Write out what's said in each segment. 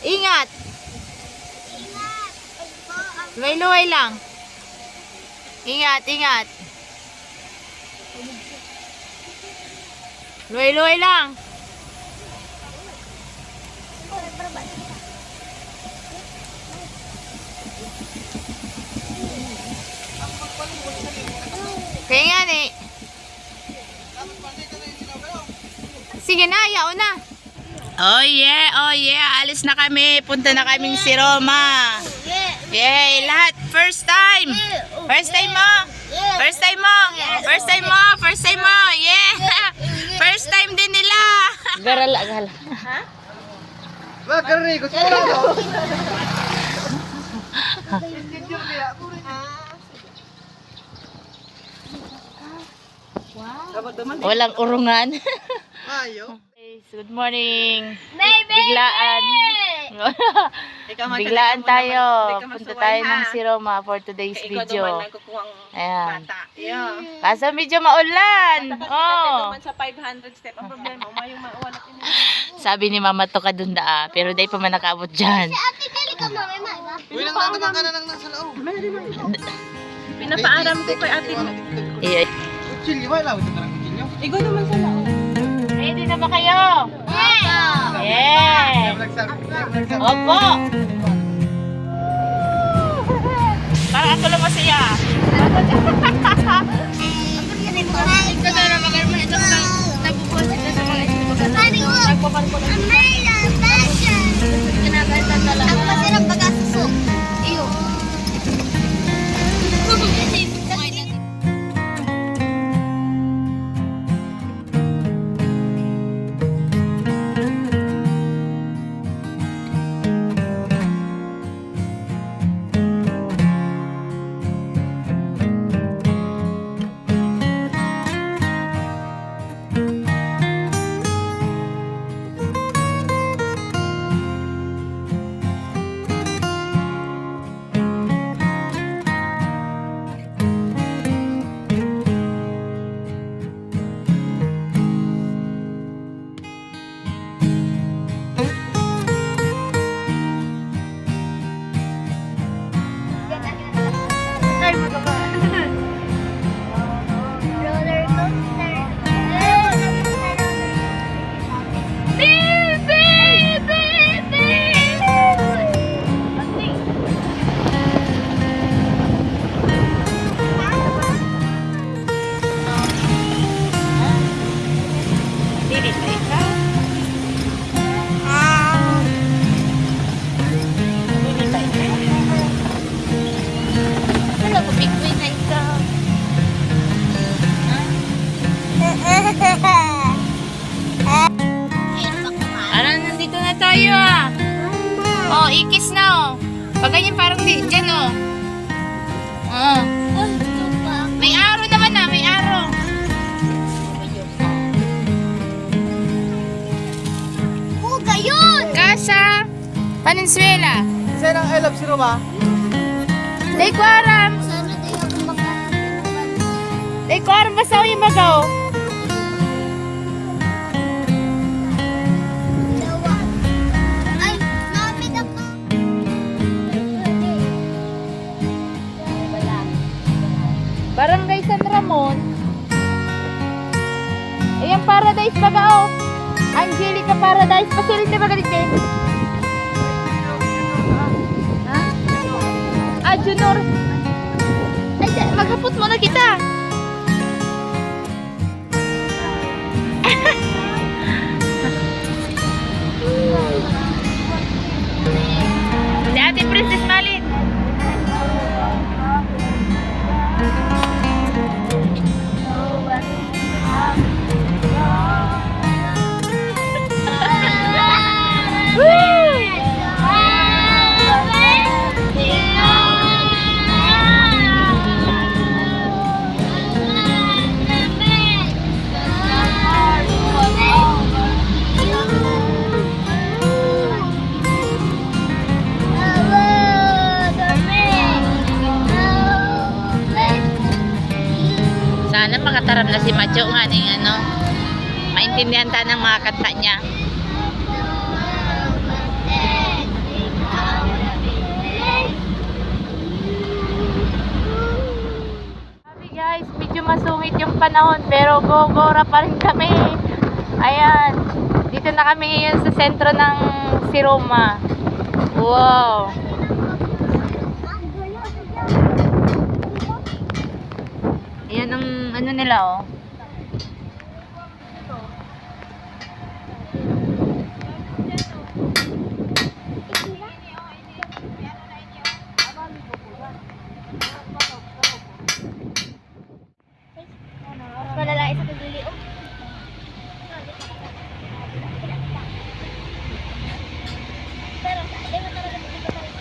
Ingat. Luway-luway lang. Ingat, ingat. Luway-luway lang. Kaya nga eh. Sige na, yaw na. Oh yeah, alis na kami. Punta na kaming si Roma. Yay, lahat first time. First time mo. First time mo. First time mo. First time mo. Yeah. First time din nila. Garala. Ha? Wag kari, gusto ko lang. Walang urungan. Ayo. Good morning. Baby! Biglaan. Biglaan tayo. Punta tayo ng si Roma for today's video. Ayan. Kaso medyo maulan. Oh. Sa 500 step ang problema, umayong mawalat ini. Sabi ni Mama to kadunda, pero dahil pa man nakaabot dyan. Ate, kali ka mama. Uy, lang naman ka na nang nasa loob. Pinapaaram ko kay ate mo. Yeah. Kutsilyo, wala ako sa kutsilyo. Ikaw naman sa loob. Ready na ba kayo? Yeah. Opo. Para ako lang masaya. Ikaw na naman kayo mo. Ito na nabubuhat ito sa mga Ang masarap bagasuso. Iyo. Ano, nandito na tayo ah. Oh, ikis na oh. Pag ganyan parang di, dyan oh. Oh. May aro naman ah, may aro. Huga yun! Casa Valenzuela. Isa lang I love si Roma. Day ko aram. Sana di ako makakalimutan. Day ko aram basaw yung magaw. Ay, mami na po. Barangay San Ramon. Ayan, Paradise Bagao. Angelica Paradise. Facility ba galit din? Ha? Ah, Junior. Ay, maghapot muna kita. Si Ate Princess Malin. Sana makatarap na si Macho nga ng ano, maintindihan ta ng mga kanta niya. panahon pero gogora pa rin kami. Ayan. Dito na kami ngayon sa sentro ng Siroma. Wow. Ayan ang ano nila oh. Malalait sa pagdili, oh. Pero, di ba talaga dito pa rin?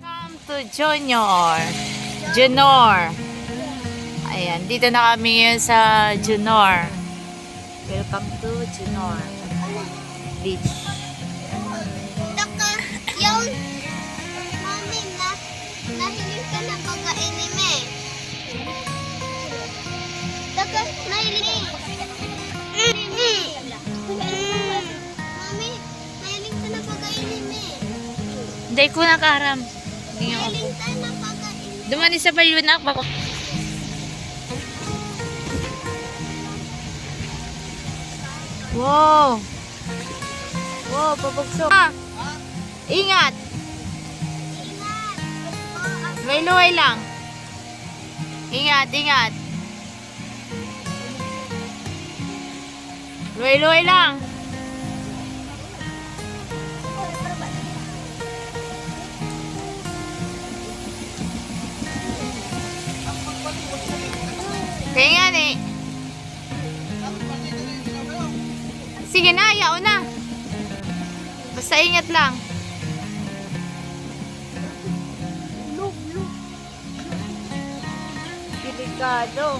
Welcome to Junior. Junor. Ayan, dito na kami ngayon sa Junor. Welcome to Junor Beach. Taka, yun. Mami, nahiling ka na pag-anime. Taka, nahiling. Mami, nahiling ka na pag-anime. Hindi ko nakaram. Hindi nga ako. Nahiling ka na pag-anime. Dumani sa bayo na ako. Wow. Wow, pabagso. Ingat. May luhay lang. Ingat, ingat. Luhay-luhay lang. Kaya nga eh. Sige na, ayaw na. Basta ingat lang. Delikado.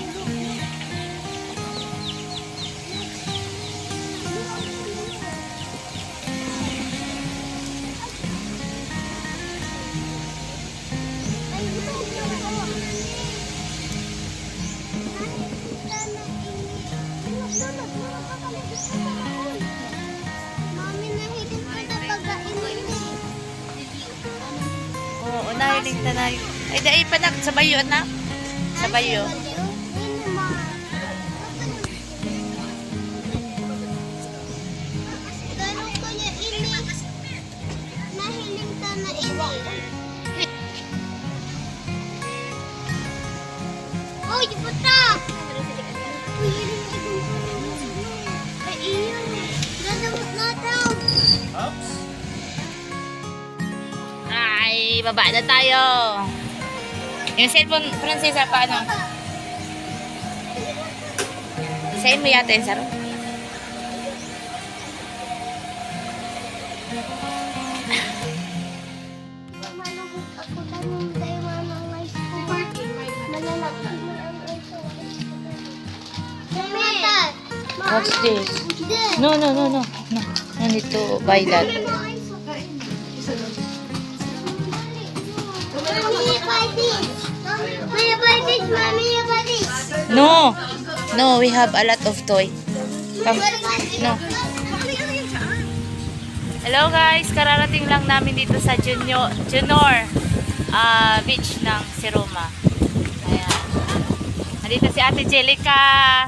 Mami, nahiling ka na pag-anime. Oo, nahiling na na. Ay, dahil pa na. Sa bayo, anak. Sa bayo. Ganun ko niya ini. Nahiling ka na ini. Oy, puta! Ay, iyo. Dadamot na daw. Ay, baba na tayo. Yung cellphone, Francesa, paano? Isayin mo yata yung saro. Malungkot ako tanong tayo mamang may school. Malalagay mo ang iso. What's this? No, no, no, no. No, no need to buy that. Mommy, buy this. Mommy, buy this. Mommy, buy this. No. No, we have a lot of toy. Come. No. Hello guys, kararating lang namin dito sa Junor Beach ng Siroma. Ayan. Nandito si Ate Jelica.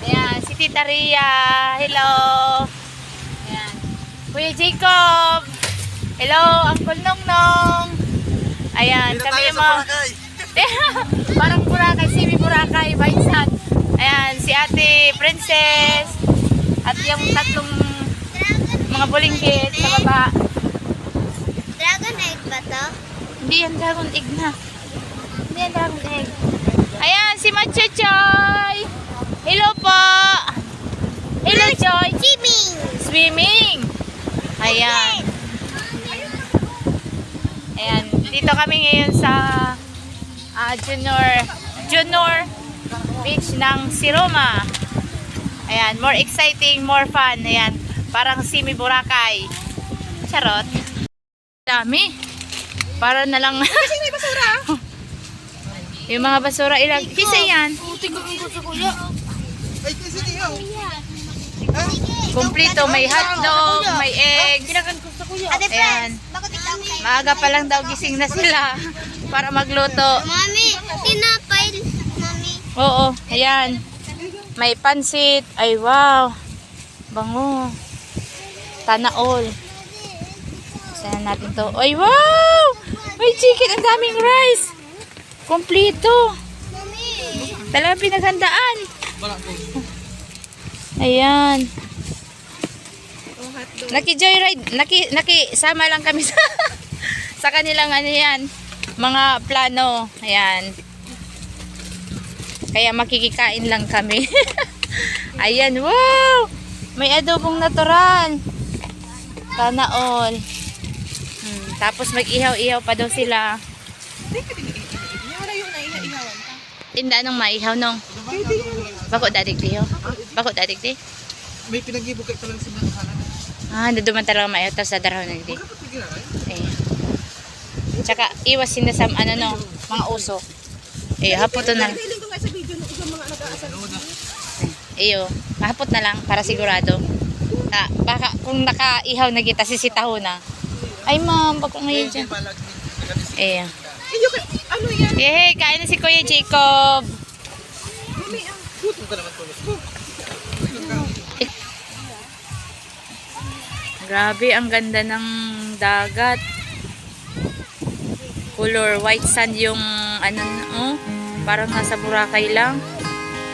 Ayan, si Tita Ria. Hello. Ayan. Kuya Jacob. Hello, Uncle Nongnong. Ayan, kami yung mga... Parang Boracay, Simi Boracay, Baisan. Ayan, si Ate Princess. At yung tatlong mga bulinggit sa baba. Dragon egg ba to? Hindi yan dragon egg na. Hindi yan dragon egg. Ayan, si Machuchoy. Hello po. Hello, Joy. Swimming. Swimming. Ayan. Ayan. Dito kami ngayon sa Junior Beach ng Siroma. Ayan. More exciting, more fun. Ayan. Parang Simi Boracay. Charot. Dami. Para na lang. Yung mga basura ilag. Kisa yan. Ay, kasi niyo. Kumplito. May hotdog, may eggs. Ate Ayan. Pres, bakit ikaw kayo? Maaga pa lang daw gising na sila para magluto. Mami, tinapay. Mami. Oo, ayan. May pansit. Ay, wow. Bango. Sana all. Sana natin to. Ay, wow! May chicken. Ang daming rice. Kompleto. Mami. Talagang pinaghandaan. Balak ko. Ayan. Naki-joyride. Nakisama lang kami sa kanilang ano yan. Mga plano. Ayan. Kaya makikikain lang kami. Ayan, wow! May adobong natural. Sana all. Tapos mag-ihaw-ihaw pa daw sila. Wala yun na ihawan ka. Tinda nung maihaw nung. Bako dadig di ho. Bako dadig di. May pinag-ibukay ka lang sa mga kanan. Ah, naduman talaga maihaw tapos dadaraw na di. Eh. Tsaka iwas sila sa ano no, mga usok. Eh, hapot na. Feeling ko nga sa video ng isang mga nag-aasal. Iyo, mahapot na lang para sigurado. Baka kung nakaihaw na kita, sisitaho na. Ay ma'am, bako ngayon dyan. Eh. Ano yan? Yehey, kain na si Kuya Jacob. Gutom ka naman tulos ko. Grabe, ang ganda ng dagat. Color white sand yung ano, oh, parang nasa Boracay lang.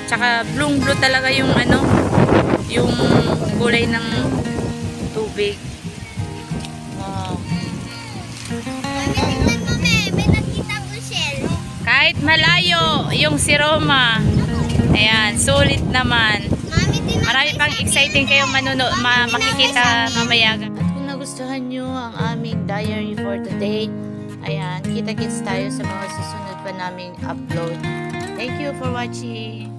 Tsaka blue talaga yung ano, yung kulay ng tubig. Wow. Mami, may nakita ko shell. Kahit malayo yung Siroma. Ayan, sulit naman. Mami, tinapay. Marami pang exciting kayong makikita mamaya. At kung nagustuhan nyo ang aming diary for today, ayan, kita-kits tayo sa mga susunod pa naming upload. Thank you for watching.